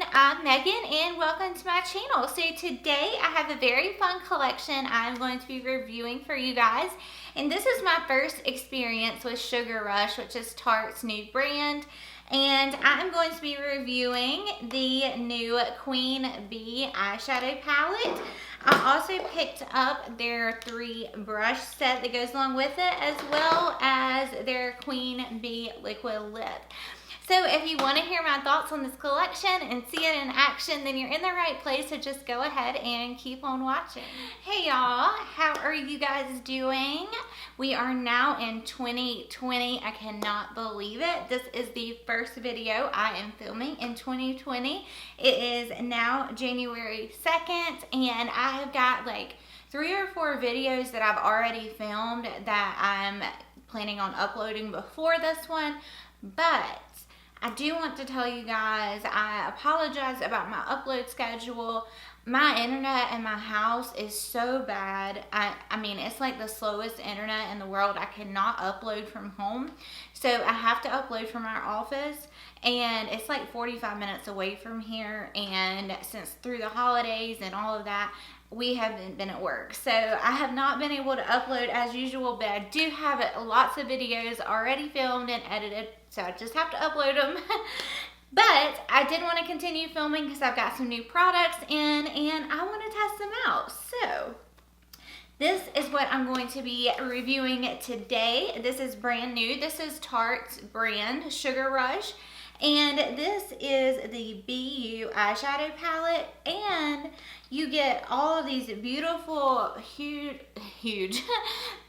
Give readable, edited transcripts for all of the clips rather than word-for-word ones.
I'm Megan and welcome to my channel. So today I have a very fun collection I'm going to be reviewing for you guys. And this is my first experience with Sugar Rush, which is Tarte's new brand. And I'm going to be reviewing the new Queen Bee eyeshadow palette. I also picked up their 3 brush set that goes along with it, as well as their Queen Bee liquid lip. So if you want to hear my thoughts on this collection and see it in action, then you're in the right place, so just go ahead and keep on watching. Hey y'all, how are you guys doing? We are now in 2020. I cannot believe it. This is the first video I am filming in 2020. It is now January 2nd, and I have got like 3 or 4 videos that I've already filmed that I'm planning on uploading before this one, but I do want to tell you guys, I apologize about my upload schedule. My internet in my house is so bad. I mean, it's like the slowest internet in the world. I cannot upload from home. So I have to upload from our office, and it's like 45 minutes away from here. And since through the holidays and all of that, we haven't been at work. So I have not been able to upload as usual, but I do have lots of videos already filmed and edited, so I just have to upload them. But I did want to continue filming because I've got some new products in and I want to test them out. So this is what I'm going to be reviewing today. This is brand new. This is Tarte's brand, Sugar Rush. And this is the BU eyeshadow palette, and you get all of these beautiful, huge,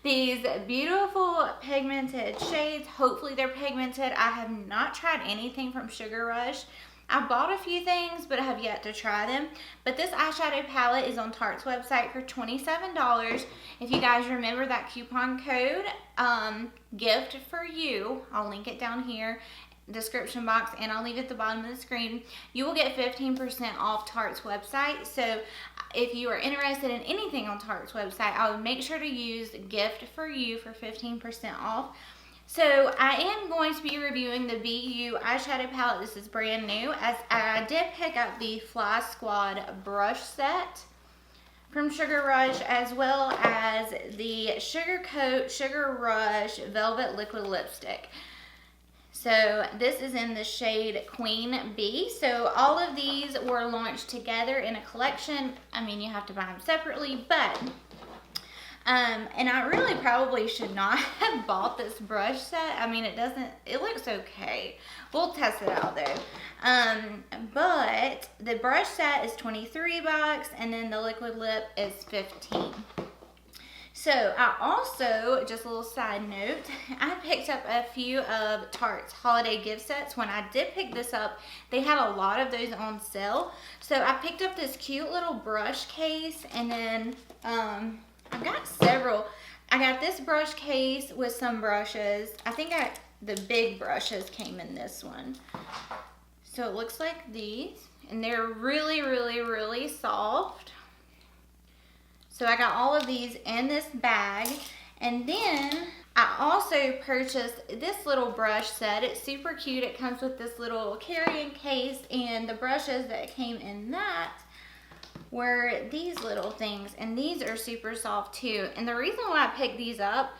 these beautiful pigmented shades. Hopefully they're pigmented. I have not tried anything from Sugar Rush. I bought a few things, but I have yet to try them. But this eyeshadow palette is on Tarte's website for $27. If you guys remember that coupon code, gift for you, I'll link it down here, description box, and I'll leave it at the bottom of the screen. You will get 15% off Tarte's website. So if you are interested in anything on Tarte's website, I would make sure to use gift for you for 15% off. So I am going to be reviewing the BU eyeshadow palette. This is brand new, as I did pick up the Fly Squad brush set from Sugar Rush, as well as the Sugar Coat Sugar Rush Velvet Liquid Lipstick. So this is in the shade Queen Bee. So all of these were launched together in a collection. I mean, you have to buy them separately, but and I really probably should not have bought this brush set. I mean, it looks okay. We'll test it out though. But the brush set is $23 and then the liquid lip is $15. So I also, just a little side note, I picked up a few of Tarte's holiday gift sets. When I did pick this up, they had a lot of those on sale. So I picked up this cute little brush case, and then I've got several. I got this brush case with some brushes. I think the big brushes came in this one. So it looks like these, and they're really, really, really soft. So I got all of these in this bag, and then I also purchased this little brush set. It's super cute. It comes with this little carrying case, and the brushes that came in that were these little things, and these are super soft too. And the reason why I picked these up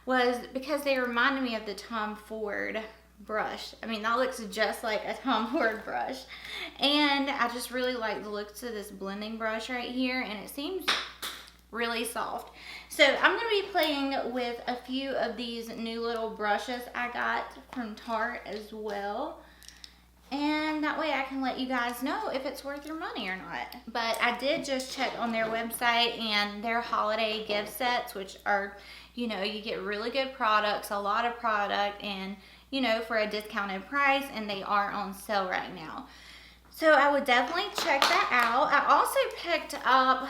was because they reminded me of the Tom Ford brush. I mean, that looks just like a Tom Ford brush, and I just really like the looks of this blending brush right here, and it seems really soft. So I'm going to be playing with a few of these new little brushes I got from Tarte as well, and that way I can let you guys know if it's worth your money or not. But I did just check on their website and their holiday gift sets, which are, you know, you get really good products, a lot of product, and you know, for a discounted price, and they are on sale right now. So I would definitely check that out. I also picked up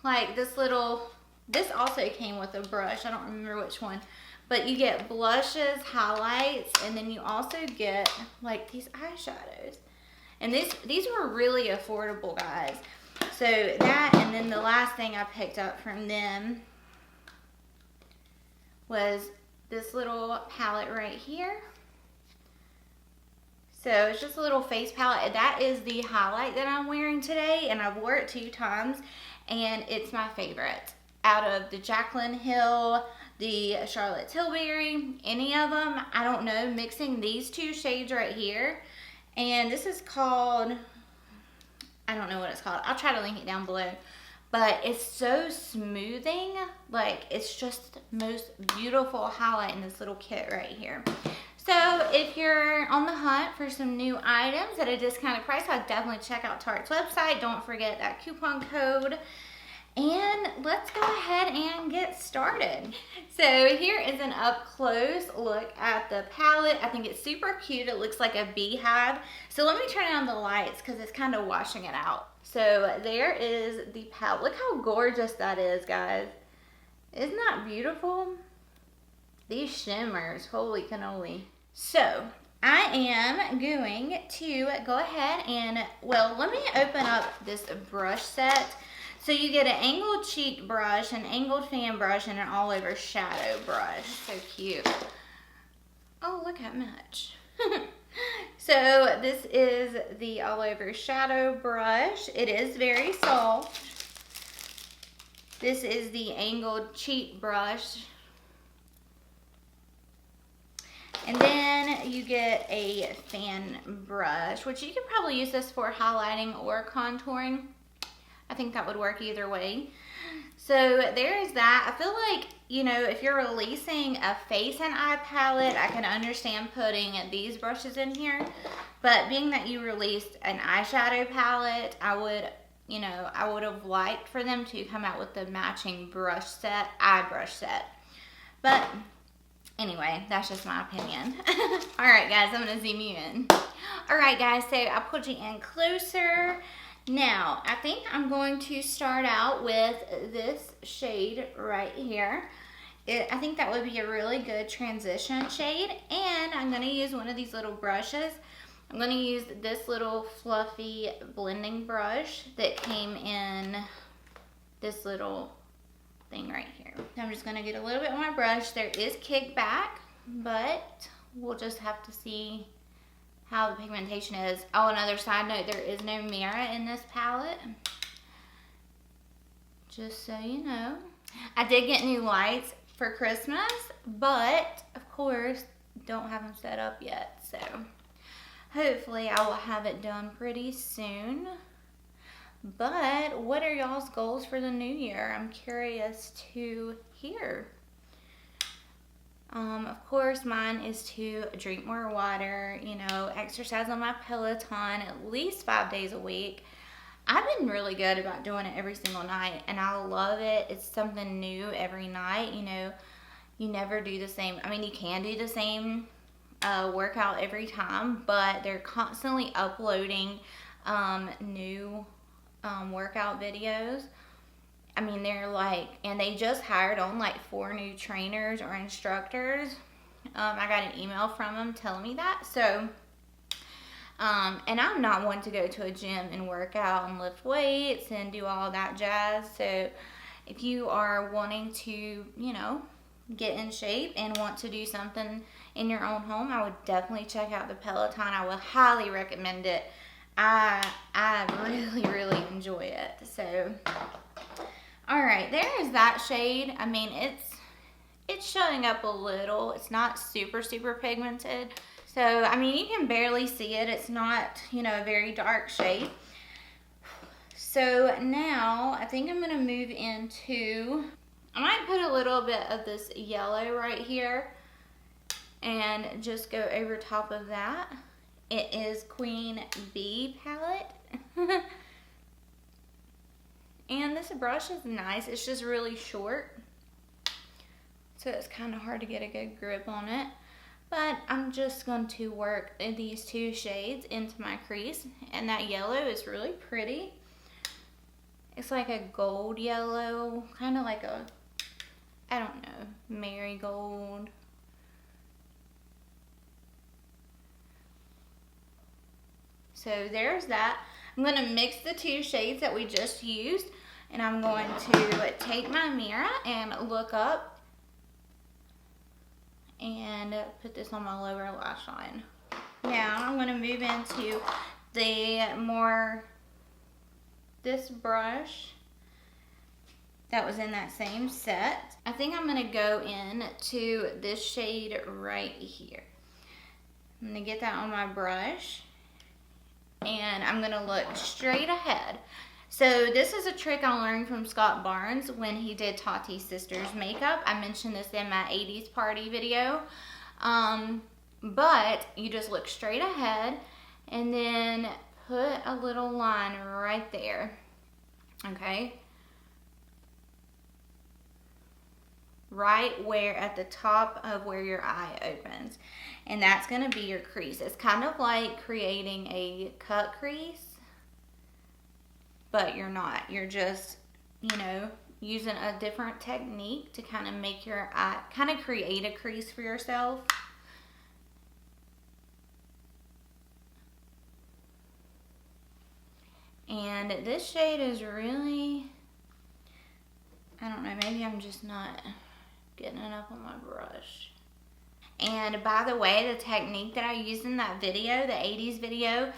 like this also came with a brush. I don't remember which one, but you get blushes, highlights, and then you also get like these eyeshadows. And these were really affordable, guys. So that, and then the last thing I picked up from them was this little palette right here. So it's just a little face palette. That is the highlight that I'm wearing today, and I've wore it 2 times, and it's my favorite. Out of the Jaclyn Hill, the Charlotte Tilbury, any of them, I don't know, mixing these 2 shades right here. And this is called, I don't know what it's called. I'll try to link it down below. But it's so smoothing. Like, it's just the most beautiful highlight in this little kit right here. So if you're on the hunt for some new items at a discounted price, I'd definitely check out Tarte's website. Don't forget that coupon code. And let's go ahead and get started. So here is an up close look at the palette. I think it's super cute. It looks like a beehive. So let me turn on the lights because it's kind of washing it out. So there is the palette. Look how gorgeous that is, guys. Isn't that beautiful? These shimmers, holy cannoli. So I am going to go ahead and, well, let me open up this brush set. So you get an angled cheek brush, an angled fan brush, and an all over shadow brush. So cute. Oh, look how much. So this is the all over shadow brush. It is very soft. This is the angled cheek brush. And then you get a fan brush, which you could probably use this for highlighting or contouring. I think that would work either way. So there is that. I feel like, you know, if you're releasing a face and eye palette, I can understand putting these brushes in here. But being that you released an eyeshadow palette, I would, you know, I would have liked for them to come out with the matching brush set, eye brush set. But anyway, that's just my opinion. All right, guys, I'm gonna zoom you in. All right, guys, so I pulled you in closer. Now, I think I'm going to start out with this shade right here. I think that would be a really good transition shade. And I'm gonna use one of these little brushes. I'm gonna use this little fluffy blending brush that came in this little thing right here. I'm just gonna get a little bit on my brush. There is kickback, but we'll just have to see how the pigmentation is. Oh, another side note, there is no mirror in this palette. Just so you know. I did get new lights for Christmas, but of course, don't have them set up yet. So hopefully I will have it done pretty soon. But what are y'all's goals for the new year? I'm curious to hear. Of course, mine is to drink more water, you know, exercise on my Peloton at least 5 days a week. I've been really good about doing it every single night, and I love it. It's something new every night, you know. You never do the same. I mean, you can do the same workout every time, but they're constantly uploading new workout videos. I mean, they're like, and they just hired on like 4 new trainers or instructors. I got an email from them telling me that. So, and I'm not one to go to a gym and work out and lift weights and do all that jazz. So if you are wanting to, you know, get in shape and want to do something in your own home, I would definitely check out the Peloton. I would highly recommend it. I really enjoy it. So all right, there is that shade. I mean, it's showing up a little. It's not super pigmented. So, I mean, you can barely see it. It's not, you know, a very dark shade. So now I think I'm gonna move into, I might put a little bit of this yellow right here and just go over top of that. It is Queen Bee palette. And this brush is nice. It's just really short, so it's kind of hard to get a good grip on it. But I'm just going to work these 2 shades into my crease, and that yellow is really pretty. It's like a gold yellow, kind of like a, I don't know, marigold. So there's that. I'm going to mix the 2 shades that we just used, and I'm going to take my mirror and look up and put this on my lower lash line. Now I'm going to move into this brush that was in that same set. I think I'm going to go into this shade right here. I'm going to get that on my brush, and I'm going to look straight ahead. So this is a trick I learned from Scott Barnes when he did Tati's sister's makeup. I mentioned this in my 80s party video. But you just look straight ahead and then put a little line right there, okay? Right where at the top of where your eye opens. And that's gonna be your crease. It's kind of like creating a cut crease, but you're not. You're just, you know, using a different technique to kind of make your eye, kind of create a crease for yourself. And this shade is really, I don't know, maybe I'm just not getting enough on my brush. And by the way, the technique that I used in that video, the 80s video,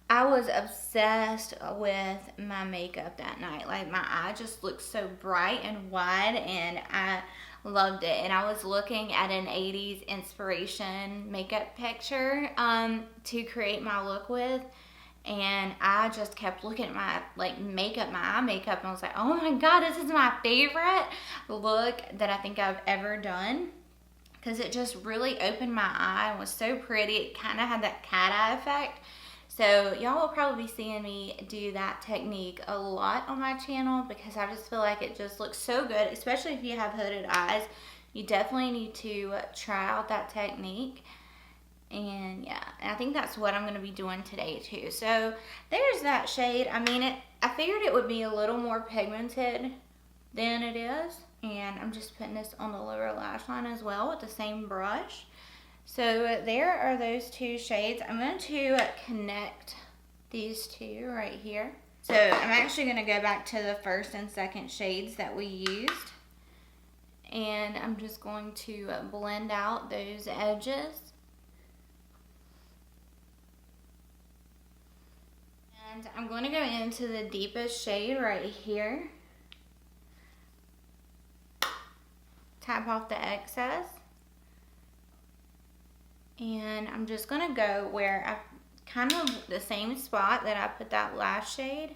I was obsessed with my makeup that night. Like, my eye just looked so bright and wide, and I loved it. And I was looking at an 80s inspiration makeup picture to create my look with. And I just kept looking at my eye makeup, and I was like, oh my God, this is my favorite look that I think I've ever done. Because it just really opened my eye and was so pretty. It kind of had that cat eye effect. So y'all will probably be seeing me do that technique a lot on my channel, because I just feel like it just looks so good, especially if you have hooded eyes. You definitely need to try out that technique. And yeah, I think that's what I'm going to be doing today too. So there's that shade. I mean, I figured it would be a little more pigmented than it is. And I'm just putting this on the lower lash line as well with the same brush. So there are those two shades. I'm going to connect these two right here. So I'm actually going to go back to the first and second shades that we used. And I'm just going to blend out those edges. And I'm going to go into the deepest shade right here. Tap off the excess. And I'm just going to go where I kind of the same spot that I put that last shade,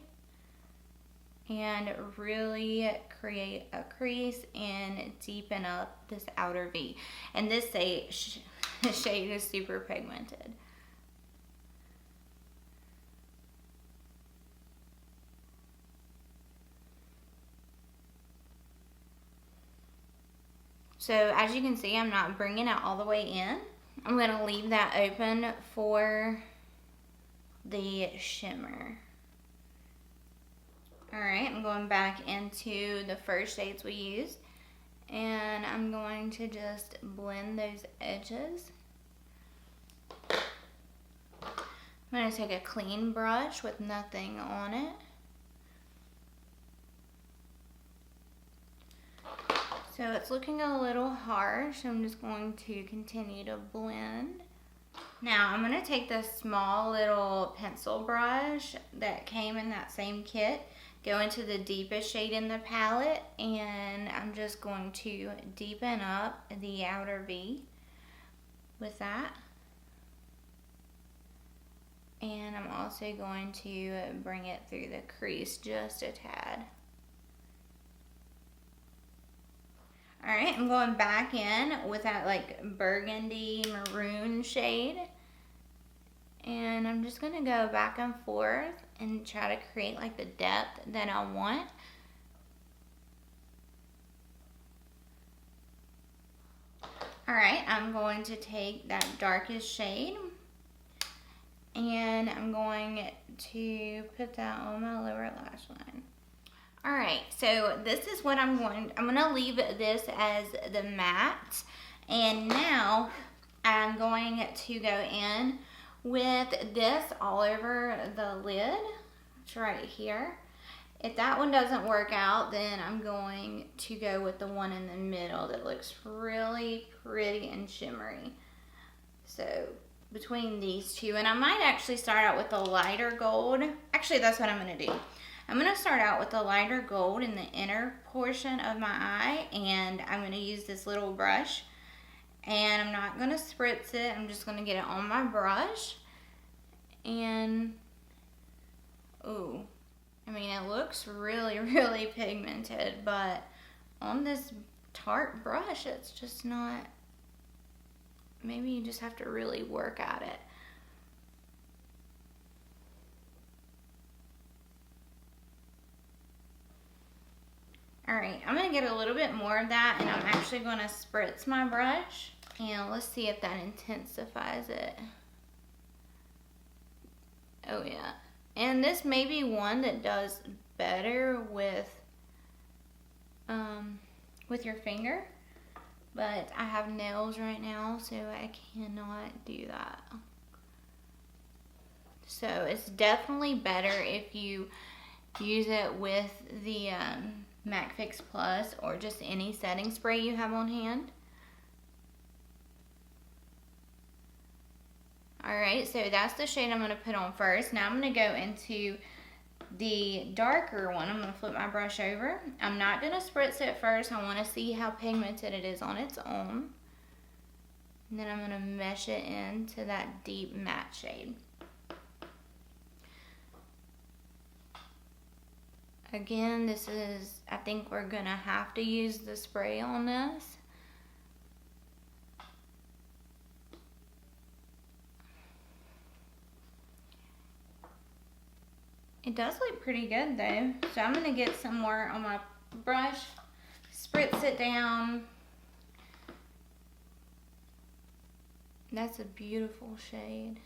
and really create a crease and deepen up this outer V. And this shade is super pigmented. So as you can see, I'm not bringing it all the way in. I'm going to leave that open for the shimmer. Alright, I'm going back into the first shades we used, and I'm going to just blend those edges. I'm going to take a clean brush with nothing on it. So it's looking a little harsh. I'm just going to continue to blend. Now I'm going to take this small little pencil brush that came in that same kit, go into the deepest shade in the palette, and I'm just going to deepen up the outer V with that. And I'm also going to bring it through the crease just a tad. Alright, I'm going back in with that like burgundy maroon shade. And I'm just going to go back and forth and try to create like the depth that I want. Alright, I'm going to take that darkest shade, and I'm going to put that on my lower lash line. Alright, so this is what I'm going to leave this as the matte, and now I'm going to go in with this all over the lid. It's right here. If that one doesn't work out, then I'm going to go with the one in the middle that looks really pretty and shimmery. So between these two, and I might actually start out with the lighter gold. Actually, that's what I'm gonna do. I'm gonna start out with the lighter gold in the inner portion of my eye, and I'm gonna use this little brush, and I'm not gonna spritz it. I'm just gonna get it on my brush, and ooh, I mean, it looks really, really pigmented, but on this Tarte brush, it's just not. Maybe you just have to really work at it. All right, I'm gonna get a little bit more of that, and I'm actually gonna spritz my brush, and let's see if that intensifies it. Oh yeah, and this may be one that does better with your finger. But I have nails right now, so I cannot do that. So it's definitely better if you use it with the MAC Fix Plus or just any setting spray you have on hand. Alright, so that's the shade I'm going to put on first. Now I'm going to go into the darker one. I'm going to flip my brush over. I'm not going to spritz it first. I want to see how pigmented it is on its own. And then I'm going to mesh it into that deep matte shade. Again, this is, I think we're going to have to use the spray on this. It does look pretty good though. So I'm gonna get some more on my brush, spritz it down. That's a beautiful shade.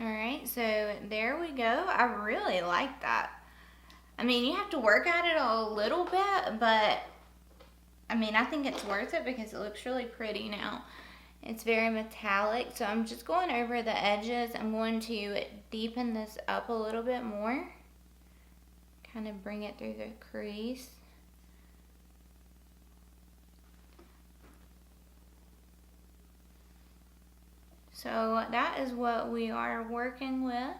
All right, so there we go. I really like that. I mean, you have to work at it a little bit, but I mean, I think it's worth it because it looks really pretty now. It's very metallic, so I'm just going over the edges. I'm going to deepen this up a little bit more. Kind of bring it through the crease. So that is what we are working with.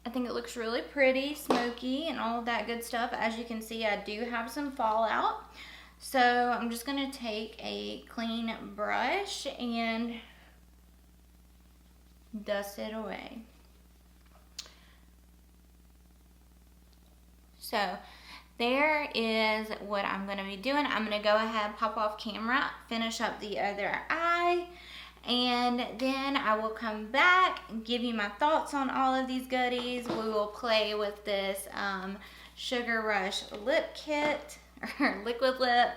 I think it looks really pretty, smoky, and all of that good stuff. As you can see, I do have some fallout. So I'm just going to take a clean brush and dust it away. So there is what I'm going to be doing. I'm going to go ahead, pop off camera, finish up the other eye. And then I will come back and give you my thoughts on all of these goodies. We will play with this Sugar Rush lip kit, or liquid lip.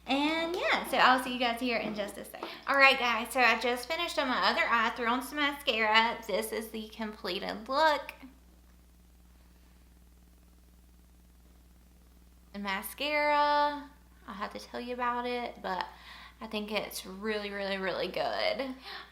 And yeah, so I'll see you guys here in just a second. Alright guys, so I just finished on my other eye, threw on some mascara. This is the completed look. And mascara, I'll have to tell you about it, but I think it's really, really, really good.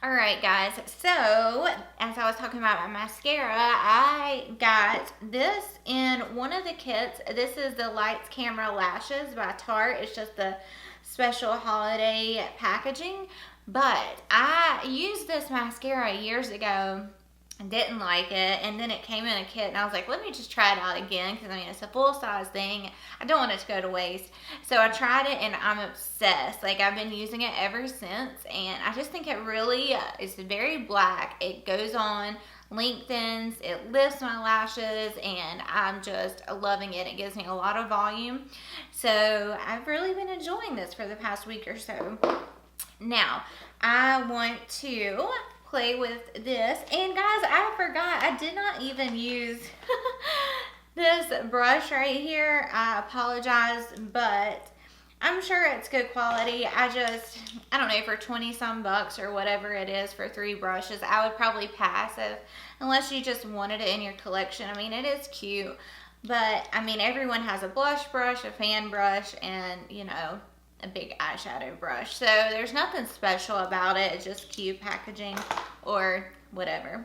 All right, guys. So, as I was talking about my mascara, I got this in one of the kits. This is the Lights Camera Lashes by Tarte. It's just the special holiday packaging. But I used this mascara years ago and didn't like it, and then it came in a kit, and I was like, let me just try it out again, because I mean, it's a full-size thing. I don't want it to go to waste. So I tried it, and I'm obsessed. Like, I've been using it ever since, and I just think it really is very black. It goes on, lengthens, it lifts my lashes, and I'm just loving it. It gives me a lot of volume. So I've really been enjoying this for the past week or so. Now, I want to play with this, and guys, I forgot, I did not even use this brush right here. I apologize, but I'm sure it's good quality. I don't know, for 20 some bucks or whatever it is for 3 brushes, I would probably pass it unless you just wanted it in your collection. I mean, it is cute, but I mean, everyone has a blush brush, a fan brush, and you know, a big eyeshadow brush. So there's nothing special about it. It's just cute packaging or whatever.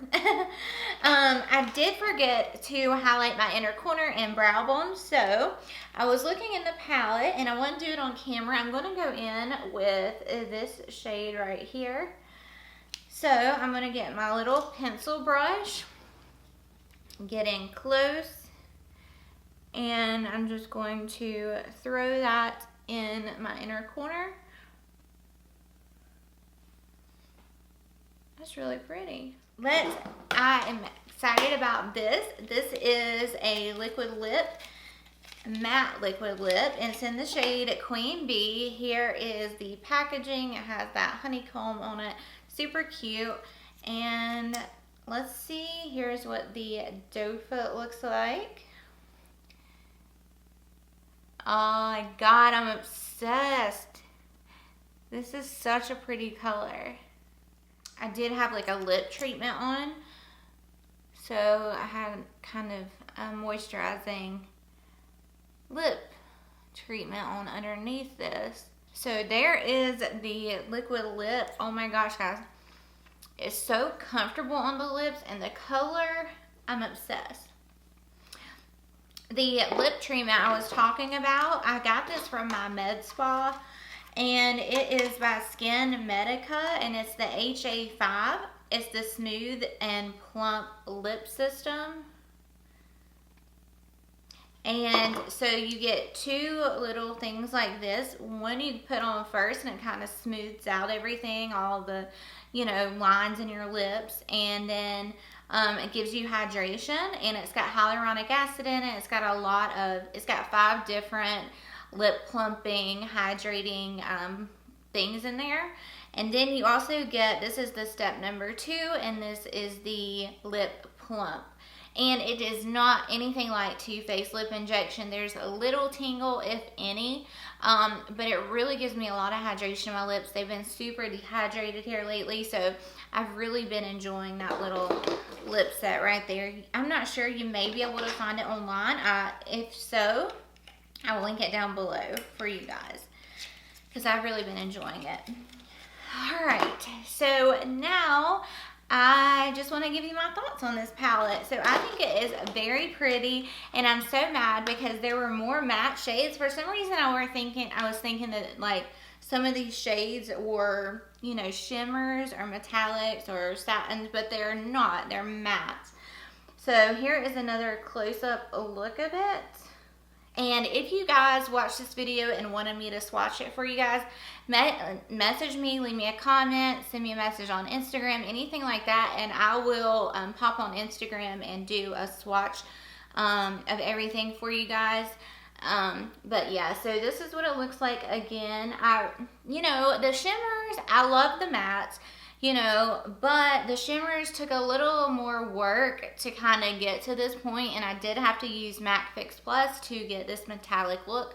I did forget to highlight my inner corner and brow bone, so I was looking in the palette and I want to do it on camera. I'm going to go in with this shade right here. So I'm going to get my little pencil brush, get in close, and I'm just going to throw that in my inner corner. That's really pretty. I am excited about this. This is a liquid lip, matte liquid lip, and it's in the shade Queen Bee. Here is the packaging. It has that honeycomb on it. Super cute. And let's see, here's what the doe foot looks like. Oh my God, I'm obsessed. This is such a pretty color. I did have like a lip treatment on, so I had kind of a moisturizing lip treatment on underneath this. So there is the liquid lip. Oh my gosh, guys. It's so comfortable on the lips, and the color, I'm obsessed. The lip treatment I was talking about, I got this from my med spa, and it is by Skin Medica, and it's the HA5. It's the Smooth and Plump Lip System. And so you get two little things like this. One you put on first, and it kind of smooths out everything, all the, lines in your lips. And then it gives you hydration, and it's got hyaluronic acid in it. It's got 5 different lip plumping, hydrating things in there. And then you also get, this is the step number 2, and this is the lip plump. And it is not anything like Too Faced lip injection. There's a little tingle, if any, but it really gives me a lot of hydration in my lips. They've been super dehydrated here lately, so I've really been enjoying that little lip set right there. I'm not sure, you may be able to find it online. If so, I will link it down below for you guys, because I've really been enjoying it. All right, so now I just want to give you my thoughts on this palette. So I think it is very pretty, and I'm so mad because there were more matte shades. For some reason I was thinking that like some of these shades were, shimmers or metallics or satins, but they're not. They're matte. So here is another close-up look of it. And if you guys watched this video and wanted me to swatch it for you guys, message me, leave me a comment, send me a message on Instagram, anything like that, and I will pop on Instagram and do a swatch of everything for you guys. But yeah, so this is what it looks like again. The shimmers, I love the mattes, but the shimmers took a little more work to kind of get to this point, and I did have to use MAC Fix Plus to get this metallic look.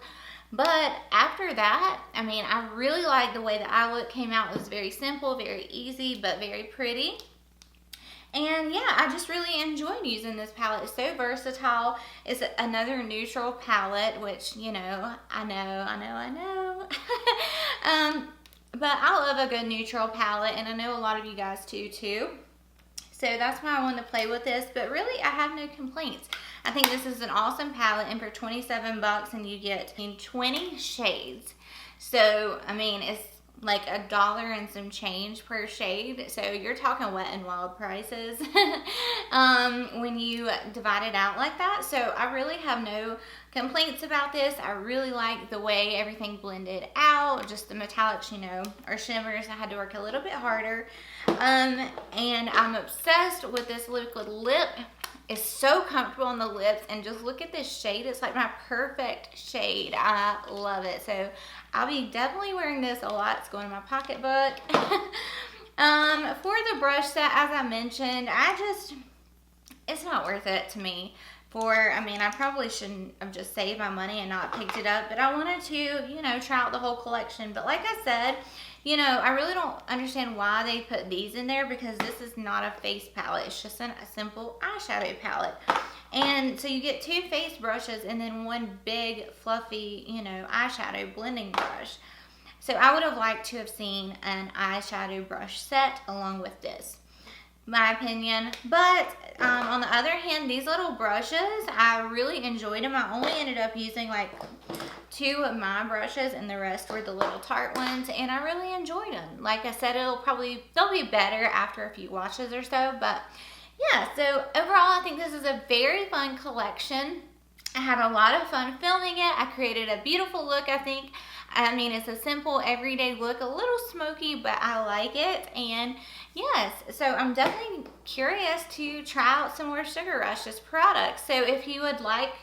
But after that, I really like the way the eye look came out. It was very simple, very easy, but very pretty. And yeah, I just really enjoyed using this palette. It's so versatile. It's another neutral palette, which, I know. But I love a good neutral palette, and I know a lot of you guys do too. So that's why I wanted to play with this, but really I have no complaints. I think this is an awesome palette, and for 27 bucks, and you get 20 shades. So, it's like $1 and some change per shade. So you're talking Wet n Wild prices when you divide it out like that. So I really have no complaints about this. I really like the way everything blended out. Just the metallics, or shimmers, I had to work a little bit harder. And I'm obsessed with this liquid lip. It's so comfortable on the lips, and just look at this shade. It's like my perfect shade. I love it. So I'll be definitely wearing this a lot. It's going in my pocketbook. For the brush set, as I mentioned, it's not worth it to me. I probably shouldn't have just saved my money and not picked it up, but I wanted to, try out the whole collection. But like I said, I really don't understand why they put these in there, because this is not a face palette. It's just a simple eyeshadow palette. And so you get 2 face brushes and then one big fluffy, eyeshadow blending brush. So I would have liked to have seen an eyeshadow brush set along with this. my opinion. But on the other hand, these little brushes, I really enjoyed them. I only ended up using like 2 of my brushes and the rest were the little Tarte ones, and I really enjoyed them. Like I said, they'll be better after a few washes or so, but yeah, so overall I think this is a very fun collection. I had a lot of fun filming it. I created a beautiful look, I think. I mean, it's a simple everyday look, a little smoky, but I like it. And yes, so I'm definitely curious to try out some more Sugar Rush's products. So if you would like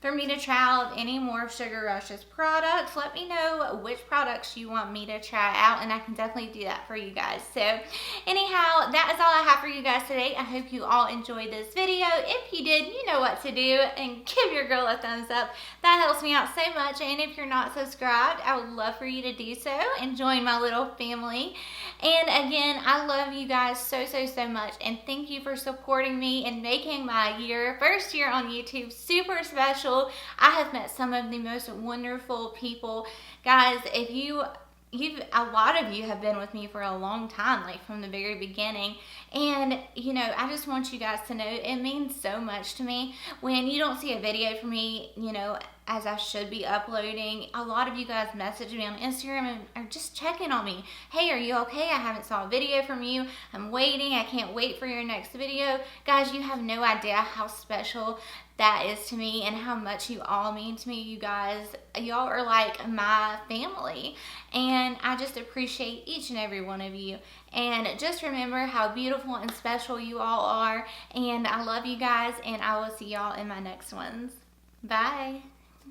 for me to try out any more of Sugar Rush's products, let me know which products you want me to try out, and I can definitely do that for you guys. So anyhow, that is all I have for you guys today. I hope you all enjoyed this video. If you did, you know what to do, and give your girl a thumbs up. That helps me out so much. And if you're not subscribed, I would love for you to do so and join my little family. And again, I love you guys so much, and thank you for supporting me and making my first year on YouTube super special. I have met some of the most wonderful people. Guys, a lot of you have been with me for a long time, like from the very beginning. And, you know, I just want you guys to know it means so much to me when you don't see a video from me, you know, as I should be uploading. A lot of you guys message me on Instagram and are just checking on me. Hey, are you okay? I haven't saw a video from you. I'm waiting. I can't wait for your next video. Guys, you have no idea how special that is to me and how much you all mean to me. You guys, y'all are like my family, and I just appreciate each and every one of you. And just remember how beautiful and special you all are, and I love you guys, and I will see y'all in my next ones. Bye.